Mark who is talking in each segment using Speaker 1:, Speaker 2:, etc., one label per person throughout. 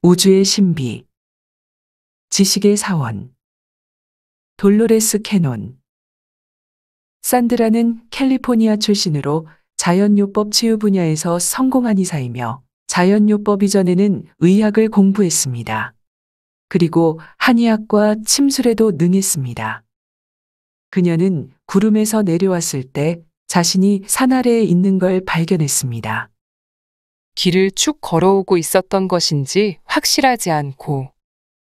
Speaker 1: 우주의 신비. 지식의 사원. 돌로레스 캐논. 산드라는 캘리포니아 출신으로 자연요법 치유 분야에서 성공한 의사이며 자연요법 이전에는 의학을 공부했습니다. 그리고 한의학과 침술에도 능했습니다. 그녀는 구름에서 내려왔을 때 자신이 산 아래에 있는 걸 발견했습니다.
Speaker 2: 길을 쭉 걸어오고 있었던 것인지 확실하지 않고,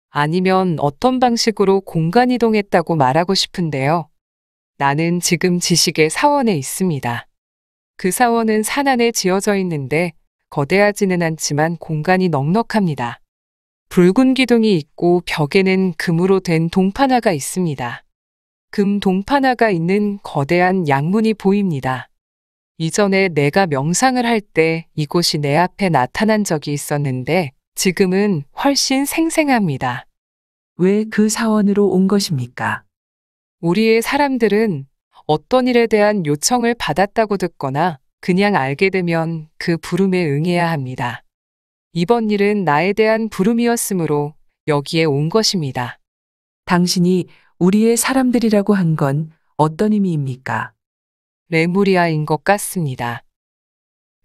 Speaker 2: 아니면 어떤 방식으로 공간 이동했다고 말하고 싶은데요. 나는 지금 지식의 사원에 있습니다. 그 사원은 산 안에 지어져 있는데 거대하지는 않지만 공간이 넉넉합니다. 붉은 기둥이 있고 벽에는 금으로 된 동판화가 있습니다. 금 동판화가 있는 거대한 양문이 보입니다. 이전에 내가 명상을 할 때 이곳이 내 앞에 나타난 적이 있었는데 지금은 훨씬 생생합니다.
Speaker 1: 왜 그 사원으로 온 것입니까?
Speaker 2: 우리의 사람들은 어떤 일에 대한 요청을 받았다고 듣거나 그냥 알게 되면 그 부름에 응해야 합니다. 이번 일은 나에 대한 부름이었으므로 여기에 온 것입니다.
Speaker 1: 당신이 우리의 사람들이라고 한 건 어떤 의미입니까?
Speaker 2: 레무리아인 것 같습니다.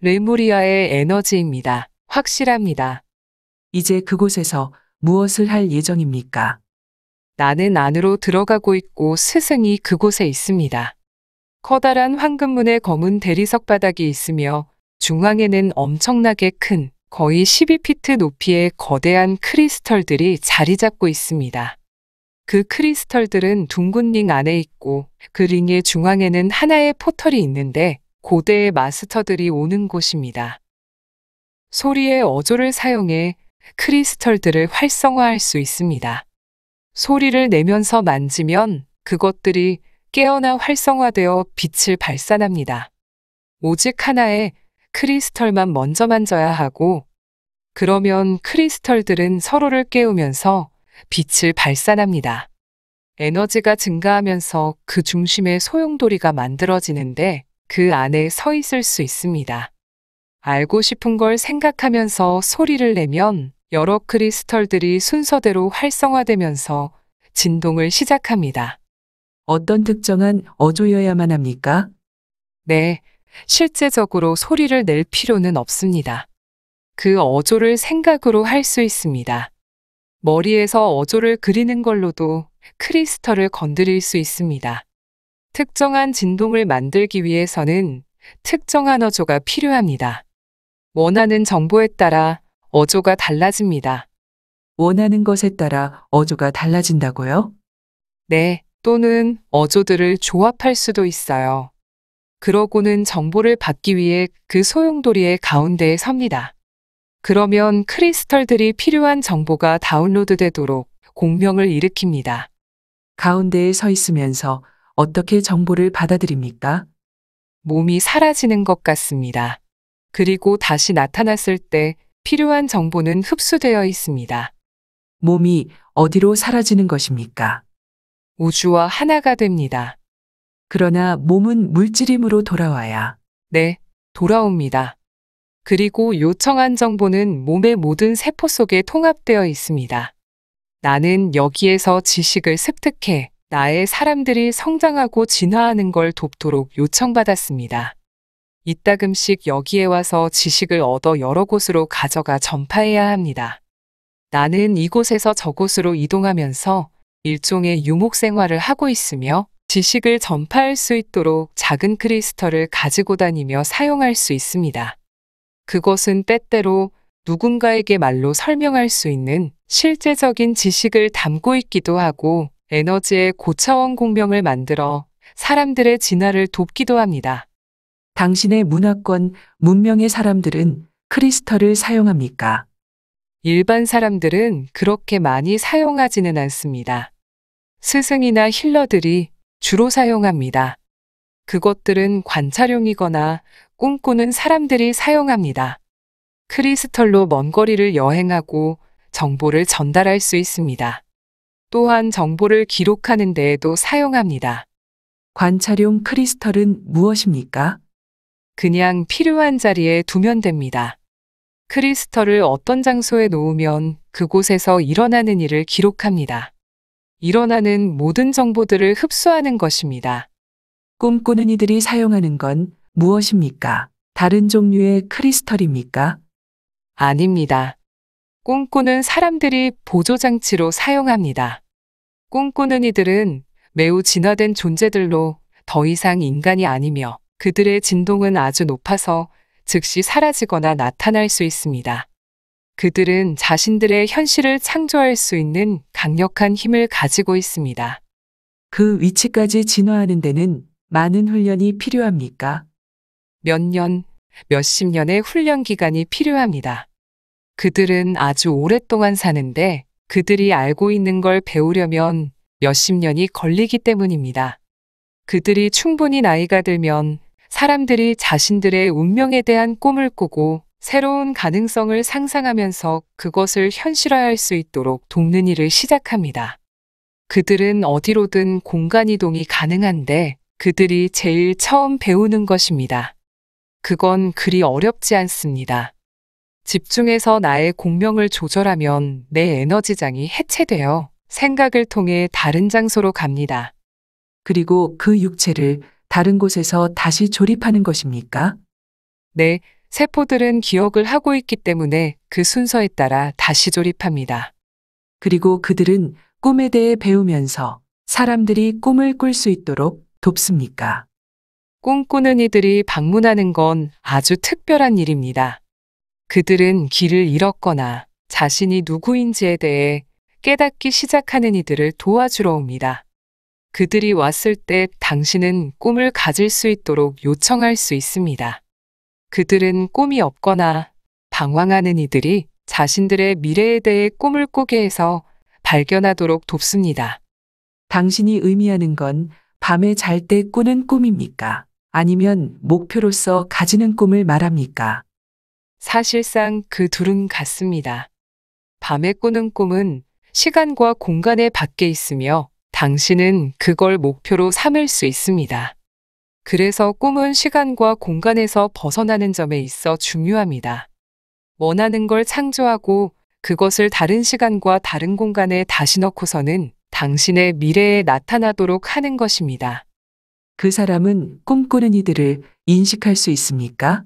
Speaker 2: 레무리아의 에너지입니다. 확실합니다.
Speaker 1: 이제 그곳에서 무엇을 할 예정입니까?
Speaker 2: 나는 안으로 들어가고 있고 스승이 그곳에 있습니다. 커다란 황금문의 검은 대리석 바닥이 있으며 중앙에는 엄청나게 큰 거의 12피트 높이의 거대한 크리스털들이 자리 잡고 있습니다. 그 크리스털들은 둥근 링 안에 있고 그 링의 중앙에는 하나의 포털이 있는데 고대의 마스터들이 오는 곳입니다. 소리의 어조를 사용해 크리스털들을 활성화할 수 있습니다. 소리를 내면서 만지면 그것들이 깨어나 활성화되어 빛을 발산합니다. 오직 하나의 크리스털만 먼저 만져야 하고, 그러면 크리스털들은 서로를 깨우면서 빛을 발산합니다. 에너지가 증가하면서 그 중심에 소용돌이가 만들어지는데 그 안에 서 있을 수 있습니다. 알고 싶은 걸 생각하면서 소리를 내면 여러 크리스털들이 순서대로 활성화되면서 진동을 시작합니다.
Speaker 1: 어떤 특정한 어조여야만 합니까?
Speaker 2: 네, 실제적으로 소리를 낼 필요는 없습니다. 그 어조를 생각으로 할 수 있습니다. 머리에서 어조를 그리는 걸로도 크리스털을 건드릴 수 있습니다. 특정한 진동을 만들기 위해서는 특정한 어조가 필요합니다. 원하는 정보에 따라 어조가 달라집니다.
Speaker 1: 원하는 것에 따라 어조가 달라진다고요?
Speaker 2: 네, 또는 어조들을 조합할 수도 있어요. 그러고는 정보를 받기 위해 그 소용돌이의 가운데에 섭니다. 그러면 크리스털들이 필요한 정보가 다운로드되도록 공명을 일으킵니다.
Speaker 1: 가운데에 서 있으면서 어떻게 정보를 받아들입니까?
Speaker 2: 몸이 사라지는 것 같습니다. 그리고 다시 나타났을 때 필요한 정보는 흡수되어 있습니다.
Speaker 1: 몸이 어디로 사라지는 것입니까?
Speaker 2: 우주와 하나가 됩니다.
Speaker 1: 그러나 몸은 물질임으로 돌아와야
Speaker 2: 네, 돌아옵니다. 그리고 요청한 정보는 몸의 모든 세포 속에 통합되어 있습니다. 나는 여기에서 지식을 습득해 나의 사람들이 성장하고 진화하는 걸 돕도록 요청받았습니다. 이따금씩 여기에 와서 지식을 얻어 여러 곳으로 가져가 전파해야 합니다. 나는 이곳에서 저곳으로 이동하면서 일종의 유목 생활을 하고 있으며 지식을 전파할 수 있도록 작은 크리스털을 가지고 다니며 사용할 수 있습니다. 그것은 때때로 누군가에게 말로 설명할 수 있는 실제적인 지식을 담고 있기도 하고 에너지의 고차원 공명을 만들어 사람들의 진화를 돕기도 합니다.
Speaker 1: 당신의 문화권, 문명의 사람들은 크리스털을 사용합니까?
Speaker 2: 일반 사람들은 그렇게 많이 사용하지는 않습니다. 스승이나 힐러들이 주로 사용합니다. 그것들은 관찰용이거나 꿈꾸는 사람들이 사용합니다. 크리스털로 먼 거리를 여행하고 정보를 전달할 수 있습니다. 또한 정보를 기록하는 데에도 사용합니다.
Speaker 1: 관찰용 크리스털은 무엇입니까?
Speaker 2: 그냥 필요한 자리에 두면 됩니다. 크리스털을 어떤 장소에 놓으면 그곳에서 일어나는 일을 기록합니다. 일어나는 모든 정보들을 흡수하는 것입니다.
Speaker 1: 꿈꾸는 이들이 사용하는 건 무엇입니까? 다른 종류의 크리스털입니까?
Speaker 2: 아닙니다. 꿈꾸는 사람들이 보조장치로 사용합니다. 꿈꾸는 이들은 매우 진화된 존재들로 더 이상 인간이 아니며 그들의 진동은 아주 높아서 즉시 사라지거나 나타날 수 있습니다. 그들은 자신들의 현실을 창조할 수 있는 강력한 힘을 가지고 있습니다.
Speaker 1: 그 위치까지 진화하는 데는 많은 훈련이 필요합니까?
Speaker 2: 몇 년, 몇십 년의 훈련 기간이 필요합니다. 그들은 아주 오랫동안 사는데 그들이 알고 있는 걸 배우려면 몇십 년이 걸리기 때문입니다. 그들이 충분히 나이가 들면 사람들이 자신들의 운명에 대한 꿈을 꾸고 새로운 가능성을 상상하면서 그것을 현실화할 수 있도록 돕는 일을 시작합니다. 그들은 어디로든 공간 이동이 가능한데 그들이 제일 처음 배우는 것입니다. 그건 그리 어렵지 않습니다. 집중해서 나의 공명을 조절하면 내 에너지장이 해체되어 생각을 통해 다른 장소로 갑니다.
Speaker 1: 그리고 그 육체를 다른 곳에서 다시 조립하는 것입니까?
Speaker 2: 네, 세포들은 기억을 하고 있기 때문에 그 순서에 따라 다시 조립합니다.
Speaker 1: 그리고 그들은 꿈에 대해 배우면서 사람들이 꿈을 꿀 수 있도록 돕습니까?
Speaker 2: 꿈꾸는 이들이 방문하는 건 아주 특별한 일입니다. 그들은 길을 잃었거나 자신이 누구인지에 대해 깨닫기 시작하는 이들을 도와주러 옵니다. 그들이 왔을 때 당신은 꿈을 가질 수 있도록 요청할 수 있습니다. 그들은 꿈이 없거나 방황하는 이들이 자신들의 미래에 대해 꿈을 꾸게 해서 발견하도록 돕습니다.
Speaker 1: 당신이 의미하는 건 밤에 잘 때 꾸는 꿈입니까? 아니면 목표로서 가지는 꿈을 말합니까?
Speaker 2: 사실상 그 둘은 같습니다. 밤에 꾸는 꿈은 시간과 공간의 밖에 있으며 당신은 그걸 목표로 삼을 수 있습니다. 그래서 꿈은 시간과 공간에서 벗어나는 점에 있어 중요합니다. 원하는 걸 창조하고 그것을 다른 시간과 다른 공간에 다시 넣고서는 당신의 미래에 나타나도록 하는 것입니다.
Speaker 1: 그 사람은 꿈꾸는 이들을 인식할 수 있습니까?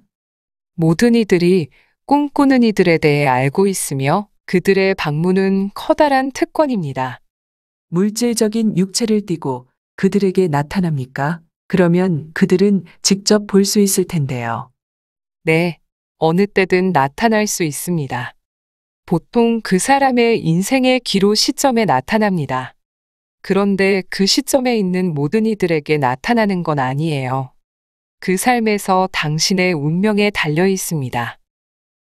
Speaker 2: 모든 이들이 꿈꾸는 이들에 대해 알고 있으며 그들의 방문은 커다란 특권입니다.
Speaker 1: 물질적인 육체를 띠고 그들에게 나타납니까? 그러면 그들은 직접 볼 수 있을 텐데요.
Speaker 2: 네, 어느 때든 나타날 수 있습니다. 보통 그 사람의 인생의 기로 시점에 나타납니다. 그런데 그 시점에 있는 모든 이들에게 나타나는 건 아니에요. 그 삶에서 당신의 운명에 달려 있습니다.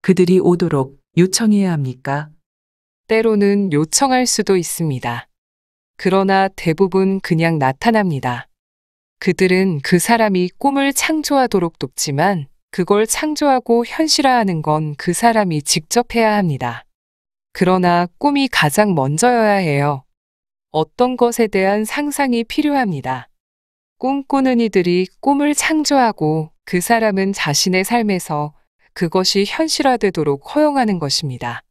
Speaker 1: 그들이 오도록 요청해야 합니까?
Speaker 2: 때로는 요청할 수도 있습니다. 그러나 대부분 그냥 나타납니다. 그들은 그 사람이 꿈을 창조하도록 돕지만 그걸 창조하고 현실화하는 건 그 사람이 직접 해야 합니다. 그러나 꿈이 가장 먼저여야 해요. 어떤 것에 대한 상상이 필요합니다. 꿈꾸는 이들이 꿈을 창조하고 그 사람은 자신의 삶에서 그것이 현실화되도록 허용하는 것입니다.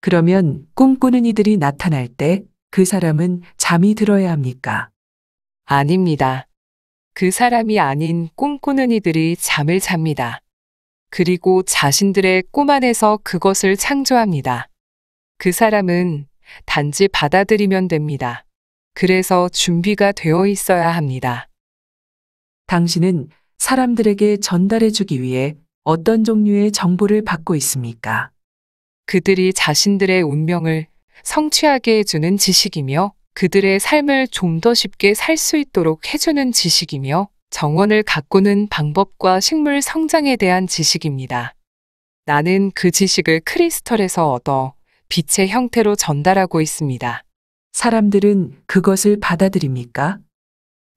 Speaker 1: 그러면 꿈꾸는 이들이 나타날 때 그 사람은 잠이 들어야 합니까?
Speaker 2: 아닙니다. 그 사람이 아닌 꿈꾸는 이들이 잠을 잡니다. 그리고 자신들의 꿈 안에서 그것을 창조합니다. 그 사람은 단지 받아들이면 됩니다. 그래서 준비가 되어 있어야 합니다.
Speaker 1: 당신은 사람들에게 전달해 주기 위해 어떤 종류의 정보를 받고 있습니까?
Speaker 2: 그들이 자신들의 운명을 성취하게 해주는 지식이며 그들의 삶을 좀 더 쉽게 살 수 있도록 해주는 지식이며 정원을 가꾸는 방법과 식물 성장에 대한 지식입니다. 나는 그 지식을 크리스털에서 얻어 빛의 형태로 전달하고 있습니다.
Speaker 1: 사람들은 그것을 받아들입니까?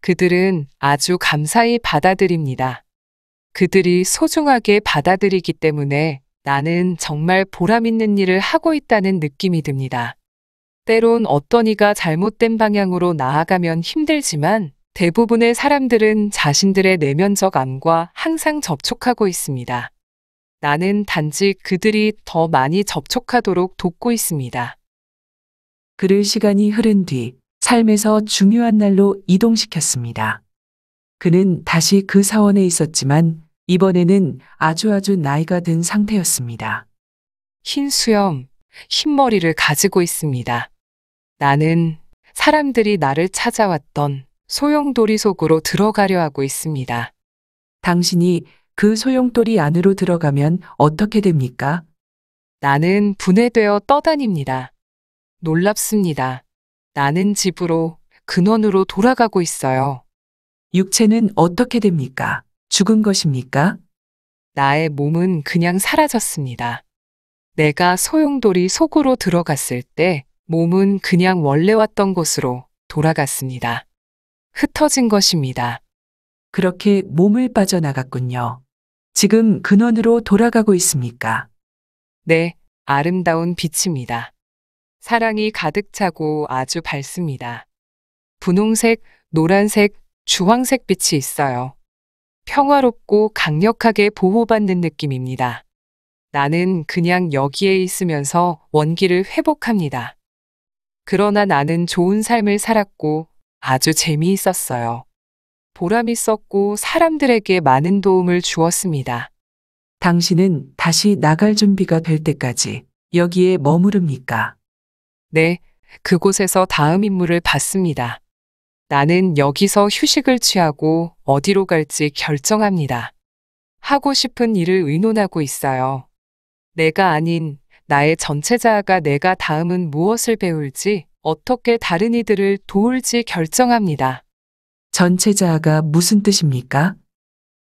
Speaker 2: 그들은 아주 감사히 받아들입니다. 그들이 소중하게 받아들이기 때문에 나는 정말 보람 있는 일을 하고 있다는 느낌이 듭니다. 때론 어떤 이가 잘못된 방향으로 나아가면 힘들지만 대부분의 사람들은 자신들의 내면적 암과 항상 접촉하고 있습니다. 나는 단지 그들이 더 많이 접촉하도록 돕고 있습니다.
Speaker 1: 그를 시간이 흐른 뒤 삶에서 중요한 날로 이동시켰습니다. 그는 다시 그 사원에 있었지만 이번에는 아주 나이가 든 상태였습니다.
Speaker 2: 흰 수염, 흰 머리를 가지고 있습니다. 나는 사람들이 나를 찾아왔던 소용돌이 속으로 들어가려 하고 있습니다.
Speaker 1: 당신이 그 소용돌이 안으로 들어가면 어떻게 됩니까?
Speaker 2: 나는 분해되어 떠다닙니다. 놀랍습니다. 나는 집으로, 근원으로 돌아가고 있어요.
Speaker 1: 육체는 어떻게 됩니까? 죽은 것입니까?
Speaker 2: 나의 몸은 그냥 사라졌습니다. 내가 소용돌이 속으로 들어갔을 때 몸은 그냥 원래 왔던 곳으로 돌아갔습니다. 흩어진 것입니다.
Speaker 1: 그렇게 몸을 빠져나갔군요. 지금 근원으로 돌아가고 있습니까?
Speaker 2: 네, 아름다운 빛입니다. 사랑이 가득 차고 아주 밝습니다. 분홍색, 노란색, 주황색 빛이 있어요. 평화롭고 강력하게 보호받는 느낌입니다. 나는 그냥 여기에 있으면서 원기를 회복합니다. 그러나 나는 좋은 삶을 살았고 아주 재미있었어요. 보람 있었고 사람들에게 많은 도움을 주었습니다.
Speaker 1: 당신은 다시 나갈 준비가 될 때까지 여기에 머무릅니까?
Speaker 2: 네, 그곳에서 다음 임무를 받습니다. 나는 여기서 휴식을 취하고 어디로 갈지 결정합니다. 하고 싶은 일을 의논하고 있어요. 내가 아닌 나의 전체 자아가 내가 다음은 무엇을 배울지, 어떻게 다른 이들을 도울지 결정합니다.
Speaker 1: 전체 자아가 무슨 뜻입니까?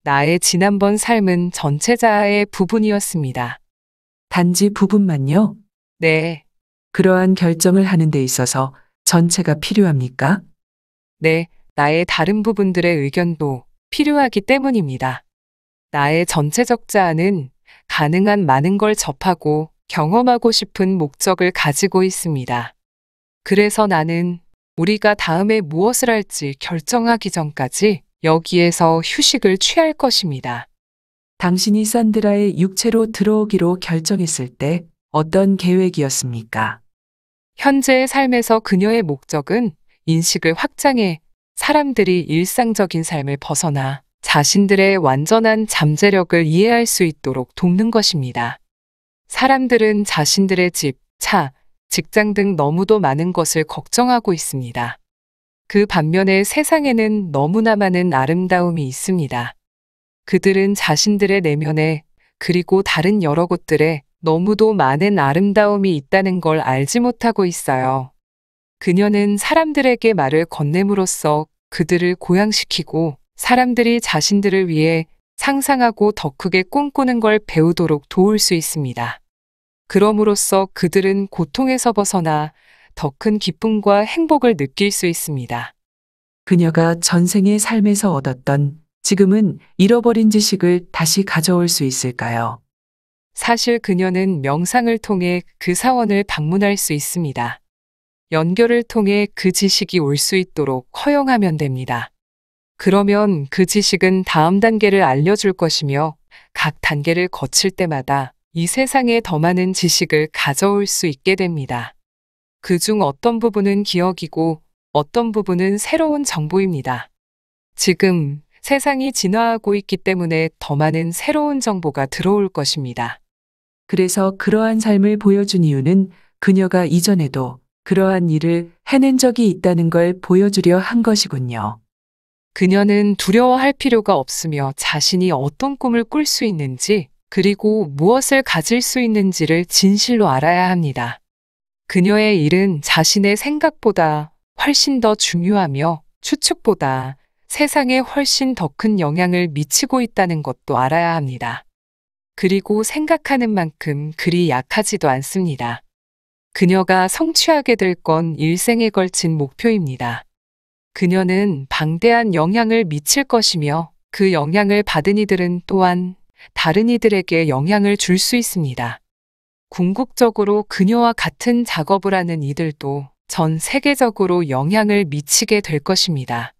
Speaker 2: 나의 지난번 삶은 전체 자아의 부분이었습니다.
Speaker 1: 단지 부분만요?
Speaker 2: 네,
Speaker 1: 그러한 결정을 하는 데 있어서 전체가 필요합니까?
Speaker 2: 네, 나의 다른 부분들의 의견도 필요하기 때문입니다. 나의 전체적 자아는 가능한 많은 걸 접하고 경험하고 싶은 목적을 가지고 있습니다. 그래서 나는 우리가 다음에 무엇을 할지 결정하기 전까지 여기에서 휴식을 취할 것입니다.
Speaker 1: 당신이 산드라의 육체로 들어오기로 결정했을 때 어떤 계획이었습니까?
Speaker 2: 현재의 삶에서 그녀의 목적은 인식을 확장해 사람들이 일상적인 삶을 벗어나 자신들의 완전한 잠재력을 이해할 수 있도록 돕는 것입니다. 사람들은 자신들의 집, 차, 직장 등 너무도 많은 것을 걱정하고 있습니다. 그 반면에 세상에는 너무나 많은 아름다움이 있습니다. 그들은 자신들의 내면에 그리고 다른 여러 곳들에 너무도 많은 아름다움이 있다는 걸 알지 못하고 있어요. 그녀는 사람들에게 말을 건넴으로써 그들을 고양시키고 사람들이 자신들을 위해 상상하고 더 크게 꿈꾸는 걸 배우도록 도울 수 있습니다. 그럼으로써 그들은 고통에서 벗어나 더 큰 기쁨과 행복을 느낄 수 있습니다.
Speaker 1: 그녀가 전생의 삶에서 얻었던 지금은 잃어버린 지식을 다시 가져올 수 있을까요?
Speaker 2: 사실 그녀는 명상을 통해 그 사원을 방문할 수 있습니다. 연결을 통해 그 지식이 올 수 있도록 허용하면 됩니다. 그러면 그 지식은 다음 단계를 알려줄 것이며 각 단계를 거칠 때마다 이 세상에 더 많은 지식을 가져올 수 있게 됩니다. 그중 어떤 부분은 기억이고 어떤 부분은 새로운 정보입니다. 지금 세상이 진화하고 있기 때문에 더 많은 새로운 정보가 들어올 것입니다.
Speaker 1: 그래서 그러한 삶을 보여준 이유는 그녀가 이전에도 그러한 일을 해낸 적이 있다는 걸 보여주려 한 것이군요.
Speaker 2: 그녀는 두려워할 필요가 없으며 자신이 어떤 꿈을 꿀 수 있는지 그리고 무엇을 가질 수 있는지를 진실로 알아야 합니다. 그녀의 일은 자신의 생각보다 훨씬 더 중요하며 추측보다 세상에 훨씬 더 큰 영향을 미치고 있다는 것도 알아야 합니다. 그리고 생각하는 만큼 그리 약하지도 않습니다. 그녀가 성취하게 될 건 일생에 걸친 목표입니다. 그녀는 방대한 영향을 미칠 것이며 그 영향을 받은 이들은 또한 다른 이들에게 영향을 줄 수 있습니다. 궁극적으로 그녀와 같은 작업을 하는 이들도 전 세계적으로 영향을 미치게 될 것입니다.